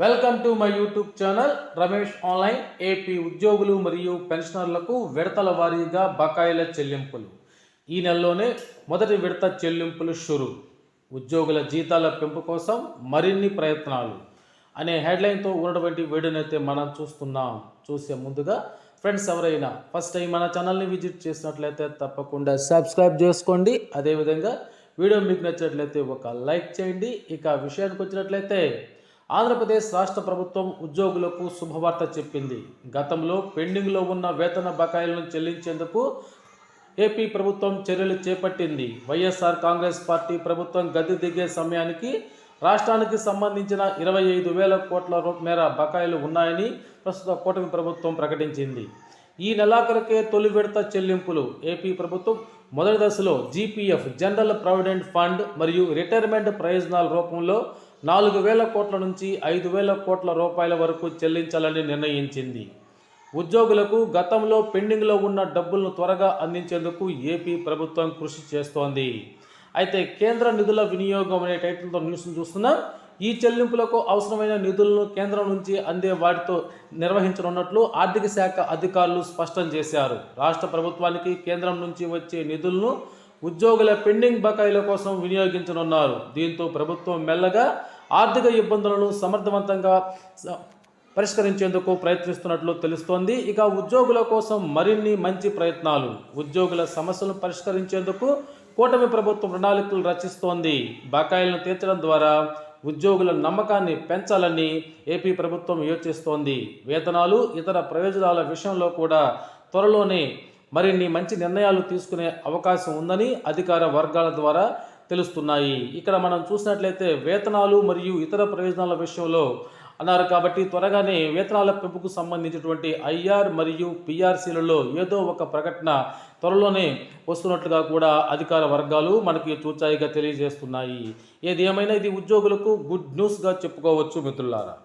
Welcome to my YouTube channel Ramesh online. AP ఉద్యోగులు మరియు పెన్షనర్లకు విడతల వారీగా బకాయిల చెల్లింపులు. ఈ నెలలోనే మొదటి విడత చెల్లింపులు షురు. ఉద్యోగుల జీతాల పెంపు కోసం మరిన్ని ప్రయత్నాలు అనే హెడ్లైన్తో ఉన్నటువంటి వీడియోని అయితే మనం చూస్తున్నాం. చూసే ముందుగా ఫ్రెండ్స్, ఎవరైనా ఫస్ట్ టైం మన ఛానల్ని విజిట్ చేసినట్లయితే తప్పకుండా సబ్స్క్రైబ్ చేసుకోండి. అదేవిధంగా వీడియో మీకు నచ్చినట్లయితే ఒక లైక్ చేయండి. ఇక విషయానికి వచ్చినట్లయితే ఆంధ్రప్రదేశ్ రాష్ట్ర ప్రభుత్వం ఉద్యోగులకు శుభవార్త చెప్పింది. గతంలో పెండింగ్లో ఉన్న వేతన బకాయిలను చెల్లించేందుకు ఏపీ ప్రభుత్వం చర్యలు చేపట్టింది. వైఎస్ఆర్ కాంగ్రెస్ పార్టీ ప్రభుత్వం గద్దె దిగే సమయానికి రాష్ట్రానికి సంబంధించిన 25,000 కోట్ల మేర బకాయిలు ఉన్నాయని ప్రస్తుత కూటమి ప్రభుత్వం ప్రకటించింది. ఈ నెలాఖరుకే తొలి విడత చెల్లింపులు. ఏపీ ప్రభుత్వం మొదటి దశలో జీపీఎఫ్ జనరల్ ప్రావిడెంట్ ఫండ్ మరియు రిటైర్మెంట్ ప్రయోజనాల రూపంలో 4,000 కోట్ల నుంచి 5,000 కోట్ల రూపాయల వరకు చెల్లించాలని నిర్ణయించింది. ఉద్యోగులకు గతంలో పెండింగ్లో ఉన్న డబ్బులను త్వరగా అందించేందుకు ఏపీ ప్రభుత్వం కృషి చేస్తోంది. అయితే కేంద్ర నిధుల వినియోగం అనే టైటిల్తో న్యూస్ను చూస్తున్నాం. ఈ చెల్లింపులకు అవసరమైన నిధులను కేంద్రం నుంచి అందే వాటితో నిర్వహించనున్నట్లు ఆర్థిక శాఖ అధికారులు స్పష్టం చేశారు. రాష్ట్ర ప్రభుత్వానికి కేంద్రం నుంచి వచ్చే నిధులను ఉద్యోగుల పెండింగ్ బకాయిల కోసం వినియోగించనున్నారు. దీంతో ప్రభుత్వం మెల్లగా ఆర్థిక ఇబ్బందులను సమర్థవంతంగా పరిష్కరించేందుకు ప్రయత్నిస్తున్నట్లు తెలుస్తోంది. ఇక ఉద్యోగుల కోసం మరిన్ని మంచి ప్రయత్నాలు. ఉద్యోగుల సమస్యలను పరిష్కరించేందుకు కూటమి ప్రభుత్వం ప్రణాళికలు రచిస్తోంది. బకాయిలను తీర్చడం ద్వారా ఉద్యోగుల నమ్మకాన్ని పెంచాలని ఏపీ ప్రభుత్వం యోచిస్తోంది. వేతనాలు, ఇతర ప్రయోజనాల విషయంలో కూడా త్వరలోనే మరిన్ని మంచి నిర్ణయాలు తీసుకునే అవకాశం ఉందని అధికార వర్గాల ద్వారా తెలుస్తున్నాయి. ఇక్కడ మనం చూసినట్లయితే వేతనాలు మరియు ఇతర ప్రయోజనాల విషయంలో అన్నారు కాబట్టి త్వరగానే వేతనాల పెంపుకు సంబంధించినటువంటి ఐఆర్ మరియు పిఆర్సీలలో ఏదో ఒక ప్రకటన త్వరలోనే వస్తున్నట్లుగా కూడా అధికార వర్గాలు మనకి చూచాయిగా తెలియజేస్తున్నాయి. ఏది ఏమైనా ఇది ఉద్యోగులకు గుడ్ న్యూస్గా చెప్పుకోవచ్చు మిత్రులారా.